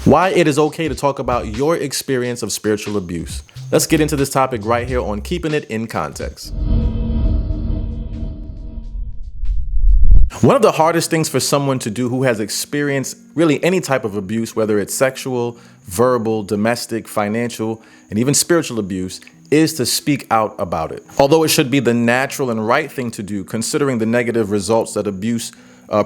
Why it is okay to talk about your experience of spiritual abuse. Let's get into this topic right here on Keeping It in Context. One of the hardest things for someone to do who has experienced really any type of abuse, whether it's sexual, verbal, domestic, financial, and even spiritual abuse, is to speak out about it. Although it should be the natural and right thing to do, considering the negative results that abuse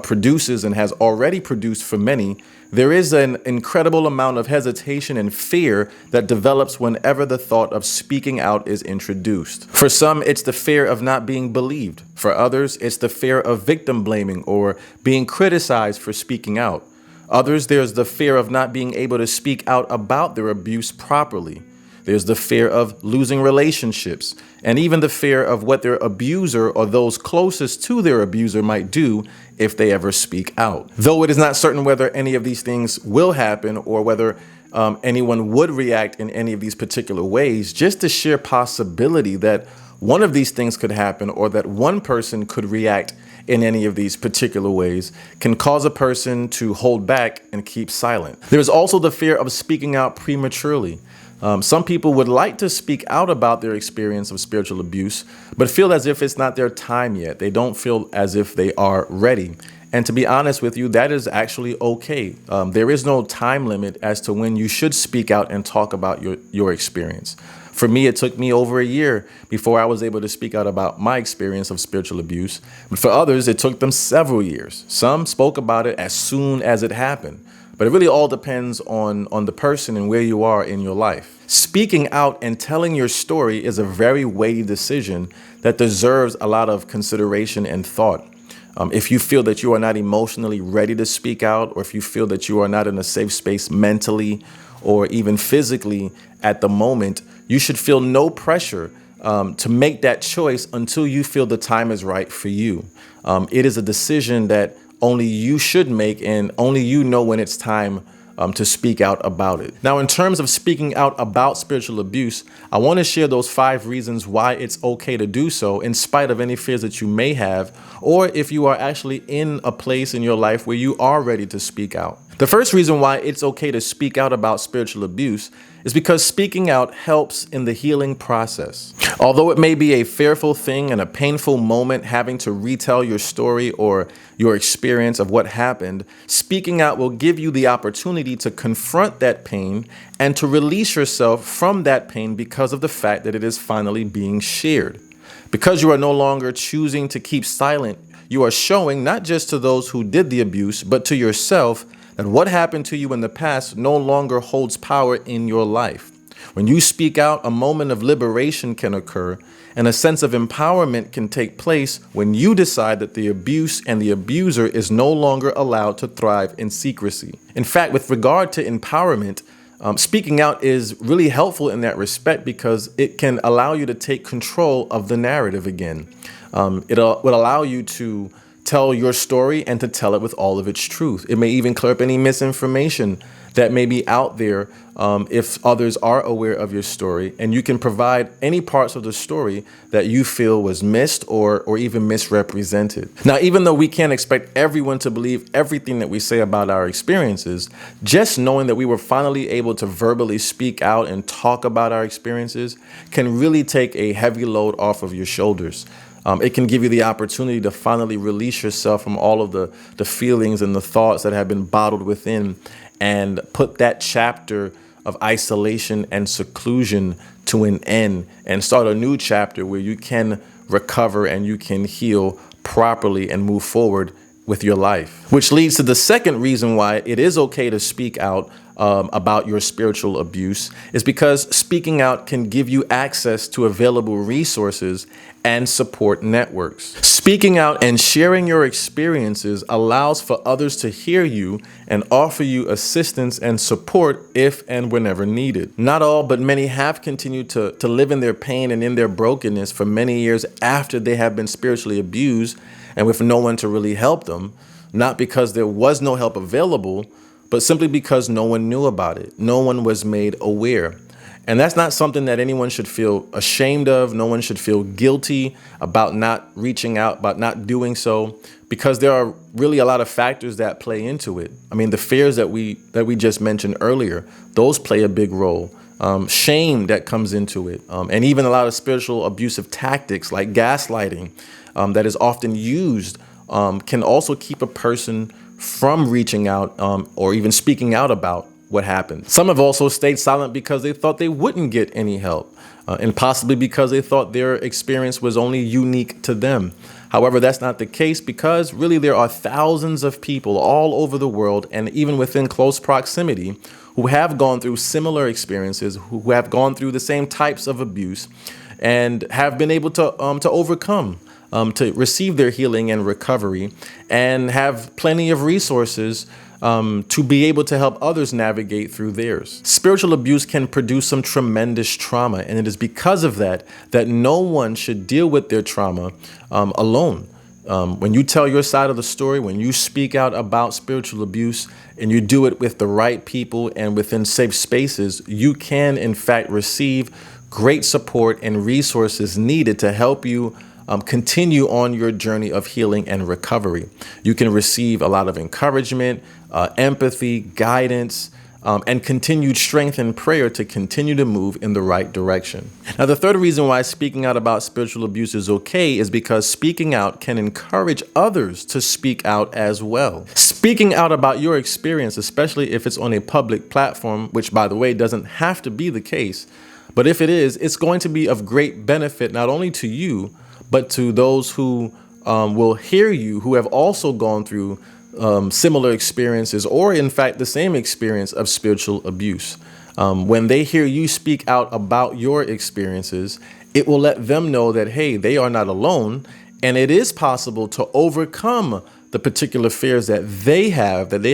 produces and has already produced for many, there is an incredible amount of hesitation and fear that develops whenever the thought of speaking out is introduced. For some, it's the fear of not being believed. For others, it's the fear of victim blaming or being criticized for speaking out. Others, there's the fear of not being able to speak out about their abuse properly. There's the fear of losing relationships, and even the fear of what their abuser or those closest to their abuser might do if they ever speak out. Though it is not certain whether any of these things will happen or whether anyone would react in any of these particular ways, just the sheer possibility that one of these things could happen or that one person could react in any of these particular ways can cause a person to hold back and keep silent. There's also the fear of speaking out prematurely. Some people would like to speak out about their experience of spiritual abuse, but feel as if it's not their time yet. They don't feel as if they are ready. And to be honest with you, that is actually okay. There is no time limit as to when you should speak out and talk about your experience. For me, it took me over a year before I was able to speak out about my experience of spiritual abuse. But for others, it took them several years. Some spoke about it as soon as it happened. But it really all depends on the person and where you are in your life. Speaking out and telling your story is a very weighty decision that deserves a lot of consideration and thought. If you feel that you are not emotionally ready to speak out, or if you feel that you are not in a safe space mentally or even physically at the moment, you should feel no pressure to make that choice until you feel the time is right for you. It is a decision that only you should make, and only you know when it's time to speak out about it. Now, in terms of speaking out about spiritual abuse, I want to share those 5 reasons why it's okay to do so in spite of any fears that you may have, or if you are actually in a place in your life where you are ready to speak out. The first reason why it's okay to speak out about spiritual abuse is because speaking out helps in the healing process. Although it may be a fearful thing and a painful moment having to retell your story or your experience of what happened, speaking out will give you the opportunity to confront that pain and to release yourself from that pain because of the fact that it is finally being shared. Because you are no longer choosing to keep silent, you are showing not just to those who did the abuse, but to yourself that what happened to you in the past no longer holds power in your life. When you speak out, a moment of liberation can occur, and a sense of empowerment can take place when you decide that the abuse and the abuser is no longer allowed to thrive in secrecy. In fact, with regard to empowerment, speaking out is really helpful in that respect because it can allow you to take control of the narrative again. It will allow you to tell your story and to tell it with all of its truth. It may even clear up any misinformation that may be out there if others are aware of your story, and you can provide any parts of the story that you feel was missed or even misrepresented. Now, even though we can't expect everyone to believe everything that we say about our experiences, just knowing that we were finally able to verbally speak out and talk about our experiences can really take a heavy load off of your shoulders. It can give you the opportunity to finally release yourself from all of the feelings and the thoughts that have been bottled within and put that chapter of isolation and seclusion to an end and start a new chapter where you can recover and you can heal properly and move forward with your life. Which leads to the second reason why it is okay to speak out about your spiritual abuse is because speaking out can give you access to available resources and support networks. Speaking out and sharing your experiences allows for others to hear you and offer you assistance and support if and whenever needed. Not all, but many have continued to live in their pain and in their brokenness for many years after they have been spiritually abused and with no one to really help them, not because there was no help available, but simply because no one knew about it. No one was made aware. And that's not something that anyone should feel ashamed of. No one should feel guilty about not reaching out, about not doing so, because there are really a lot of factors that play into it. I mean, the fears that we just mentioned earlier, those play a big role. Shame that comes into it, and even a lot of spiritual abusive tactics like gaslighting that is often used can also keep a person from reaching out or even speaking out about what happened. Some have also stayed silent because they thought they wouldn't get any help, and possibly because they thought their experience was only unique to them. However, that's not the case, because really there are thousands of people all over the world, and even within close proximity, who have gone through similar experiences, who have gone through the same types of abuse, and have been able to overcome, to receive their healing and recovery, and have plenty of resources to be able to help others navigate through theirs. Spiritual abuse can produce some tremendous trauma, and it is because of that no one should deal with their trauma alone. When you tell your side of the story, when you speak out about spiritual abuse, and you do it with the right people and within safe spaces, you can in fact receive great support and resources needed to help you continue on your journey of healing and recovery. You can receive a lot of encouragement, empathy, guidance, and continued strength and prayer to continue to move in the right direction. Now, the third reason why speaking out about spiritual abuse is okay is because speaking out can encourage others to speak out as well. Speaking out about your experience, especially if it's on a public platform, which, by the way, doesn't have to be the case, but if it is, it's going to be of great benefit not only to you, but to those who will hear you, who have also gone through similar experiences, or in fact the same experience of spiritual abuse. When they hear you speak out about your experiences, it will let them know that, hey, they are not alone, and it is possible to overcome the particular fears that they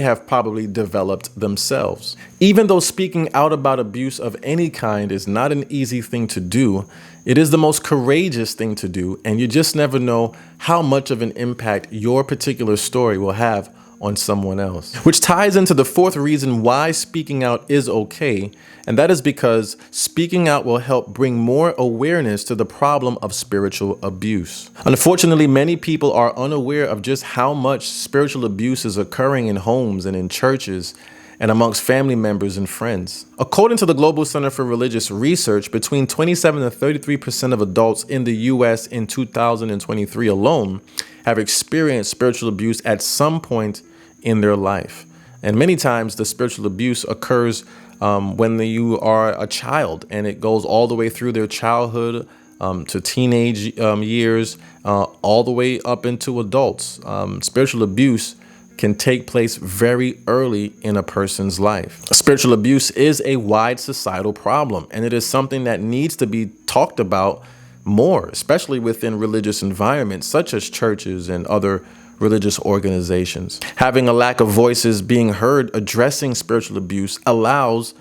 have probably developed themselves. Even though speaking out about abuse of any kind is not an easy thing to do, it is the most courageous thing to do, and you just never know how much of an impact your particular story will have on someone else. Which ties into the fourth reason why speaking out is okay, and that is because speaking out will help bring more awareness to the problem of spiritual abuse. Unfortunately, many people are unaware of just how much spiritual abuse is occurring in homes and in churches and amongst family members and friends. According to the Global Center for Religious Research, between 27 and 33% of adults in the U.S. in 2023 alone have experienced spiritual abuse at some point in their life. And many times the spiritual abuse occurs when you are a child, and it goes all the way through their childhood to teenage years, all the way up into adults. Spiritual abuse can take place very early in a person's life. Spiritual abuse is a wide societal problem, and it is something that needs to be talked about more, especially within religious environments such as churches and other religious organizations. Having a lack of voices being heard addressing spiritual abuse allows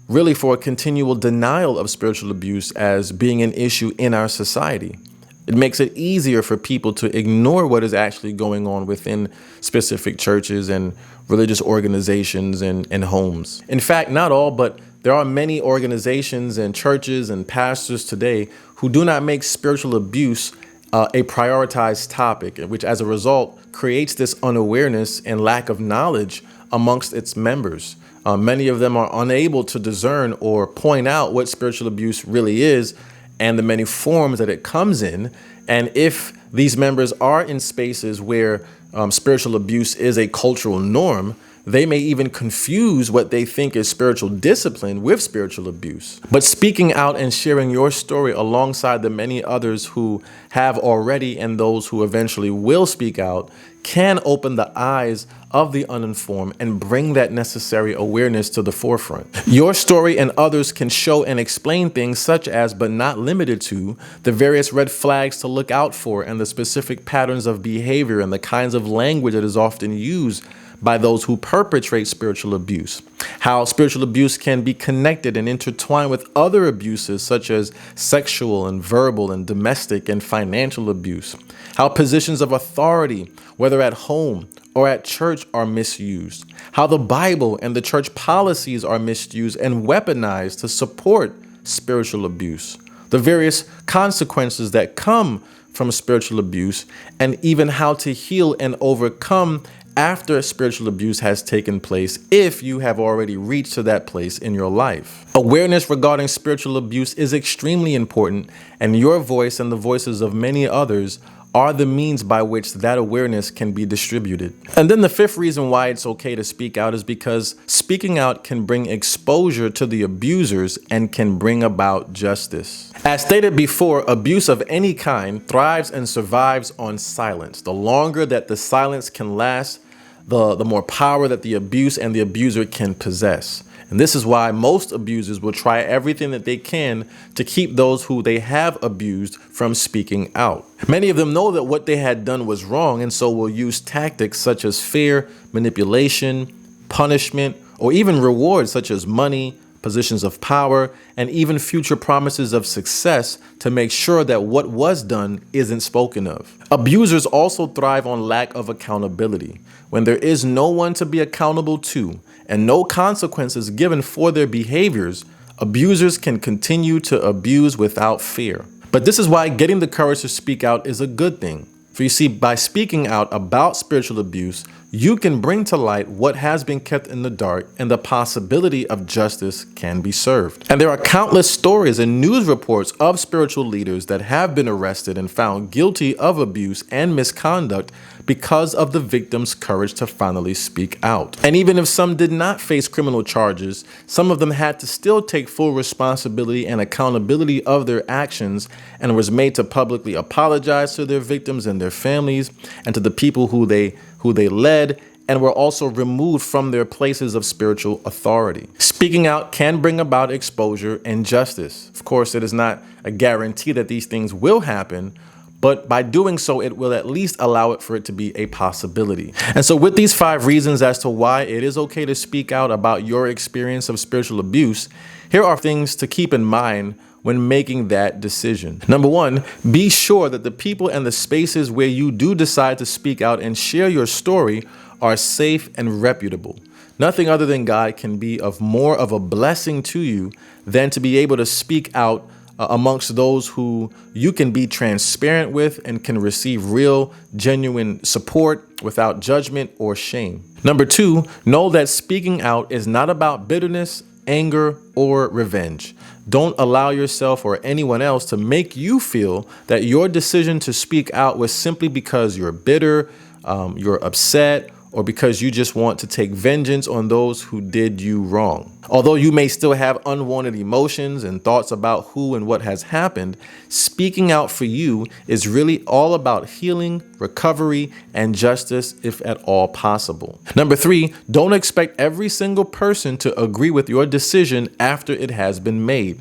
really for a continual denial of spiritual abuse as being an issue in our society. It makes it easier for people to ignore what is actually going on within specific churches and religious organizations and homes. In fact, not all, but there are many organizations and churches and pastors today who do not make spiritual abuse a prioritized topic, which as a result creates this unawareness and lack of knowledge amongst its members. Many of them are unable to discern or point out what spiritual abuse really is and the many forms that it comes in. And if these members are in spaces where spiritual abuse is a cultural norm, they may even confuse what they think is spiritual discipline with spiritual abuse. But speaking out and sharing your story alongside the many others who have already and those who eventually will speak out can open the eyes of the uninformed and bring that necessary awareness to the forefront. Your story and others can show and explain things such as, but not limited to, the various red flags to look out for and the specific patterns of behavior and the kinds of language that is often used by those who perpetrate spiritual abuse. How spiritual abuse can be connected and intertwined with other abuses such as sexual and verbal and domestic and financial abuse. How positions of authority, whether at home or at church, are misused. How the Bible and the church policies are misused and weaponized to support spiritual abuse. The various consequences that come from spiritual abuse, and even how to heal and overcome after spiritual abuse has taken place if you have already reached to that place in your life. Awareness regarding spiritual abuse is extremely important, and your voice and the voices of many others are the means by which that awareness can be distributed. And then the fifth reason why it's okay to speak out is because speaking out can bring exposure to the abusers and can bring about justice. As stated before, abuse of any kind thrives and survives on silence. The longer that the silence can last, the more power that the abuse and the abuser can possess. And this is why most abusers will try everything that they can to keep those who they have abused from speaking out. Many of them know that what they had done was wrong, and so will use tactics such as fear, manipulation, punishment, or even rewards such as money, positions of power, and even future promises of success to make sure that what was done isn't spoken of. Abusers also thrive on lack of accountability. When there is no one to be accountable to and no consequences given for their behaviors, abusers can continue to abuse without fear. But this is why getting the courage to speak out is a good thing. For you see, by speaking out about spiritual abuse, you can bring to light what has been kept in the dark, and the possibility of justice can be served. And there are countless stories and news reports of spiritual leaders that have been arrested and found guilty of abuse and misconduct because of the victim's courage to finally speak out. And even if some did not face criminal charges, some of them had to still take full responsibility and accountability of their actions, and was made to publicly apologize to their victims and their families and to the people who they led, and were also removed from their places of spiritual authority. Speaking out can bring about exposure and justice. Of course, it is not a guarantee that these things will happen, but by doing so, it will at least allow it for it to be a possibility. And so with these 5 reasons as to why it is okay to speak out about your experience of spiritual abuse, here are things to keep in mind when making that decision. Number 1, be sure that the people and the spaces where you do decide to speak out and share your story are safe and reputable. Nothing other than God can be of more of a blessing to you than to be able to speak out amongst those who you can be transparent with and can receive real, genuine support without judgment or shame. Number 2, know that speaking out is not about bitterness, anger, or revenge. Don't allow yourself or anyone else to make you feel that your decision to speak out was simply because you're bitter, you're upset, or because you just want to take vengeance on those who did you wrong. Although you may still have unwanted emotions and thoughts about who and what has happened, speaking out for you is really all about healing, recovery, and justice if at all possible. Number 3, don't expect every single person to agree with your decision after it has been made.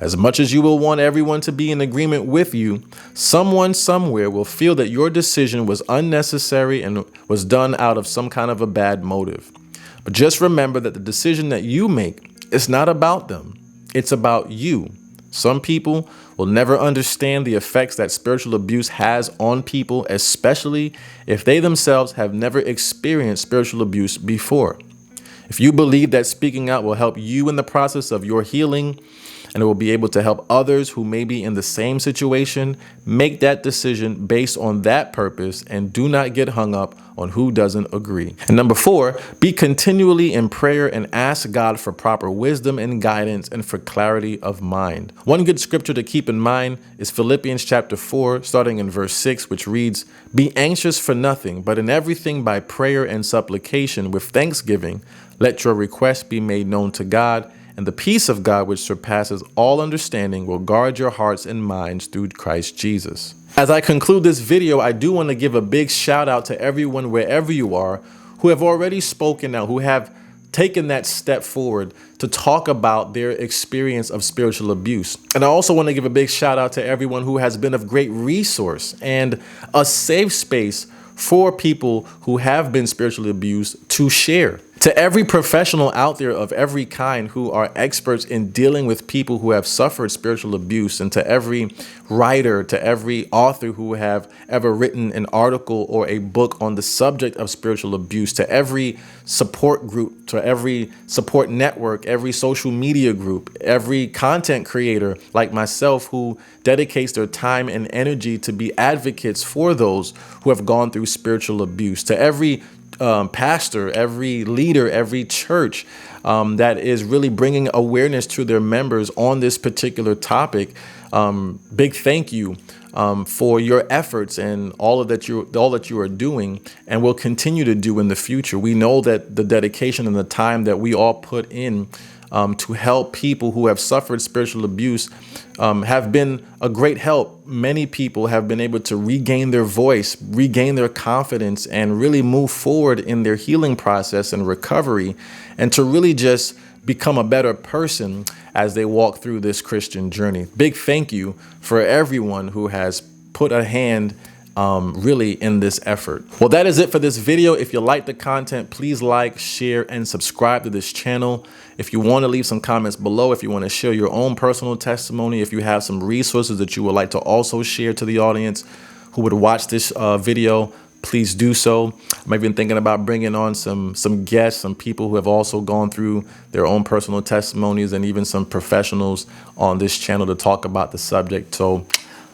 As much as you will want everyone to be in agreement with you, someone somewhere will feel that your decision was unnecessary and was done out of some kind of a bad motive. But just remember that the decision that you make is not about them. It's about you. Some people will never understand the effects that spiritual abuse has on people, especially if they themselves have never experienced spiritual abuse before. If you believe that speaking out will help you in the process of your healing, and it will be able to help others who may be in the same situation, make that decision based on that purpose and do not get hung up on who doesn't agree. And number 4, be continually in prayer and ask God for proper wisdom and guidance and for clarity of mind. One good scripture to keep in mind is Philippians chapter 4, starting in verse 6, which reads, "Be anxious for nothing, but in everything by prayer and supplication with thanksgiving, let your requests be made known to God, and the peace of God, which surpasses all understanding, will guard your hearts and minds through Christ Jesus." As I conclude this video, I do want to give a big shout out to everyone wherever you are who have already spoken out, who have taken that step forward to talk about their experience of spiritual abuse. And I also want to give a big shout out to everyone who has been of great resource and a safe space for people who have been spiritually abused to share. To every professional out there of every kind who are experts in dealing with people who have suffered spiritual abuse, and to every writer, to every author who have ever written an article or a book on the subject of spiritual abuse, to every support group, to every support network, every social media group, every content creator like myself who dedicates their time and energy to be advocates for those who have gone through spiritual abuse, to every pastor, every leader, every church that is really bringing awareness to their members on this particular topic. Big thank you for your efforts and all that you are doing and will continue to do in the future. We know that the dedication and the time that we all put in to help people who have suffered spiritual abuse have been a great help. Many people have been able to regain their voice, regain their confidence, and really move forward in their healing process and recovery, and to really just become a better person as they walk through this Christian journey. Big thank you for everyone who has put a hand really in this effort. Well, that is it for this video. If you like the content, please like, share, and subscribe to this channel. If you want to leave some comments below, if you want to share your own personal testimony, if you have some resources that you would like to also share to the audience who would watch this video, please do so. I'm even thinking about bringing on some guests, some people who have also gone through their own personal testimonies, and even some professionals on this channel to talk about the subject. So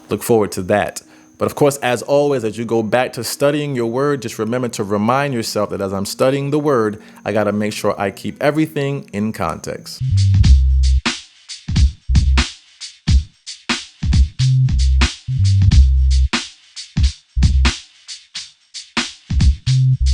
look forward to that. But of course, as always, as you go back to studying your word, just remember to remind yourself that as I'm studying the word, I got to make sure I keep everything in context.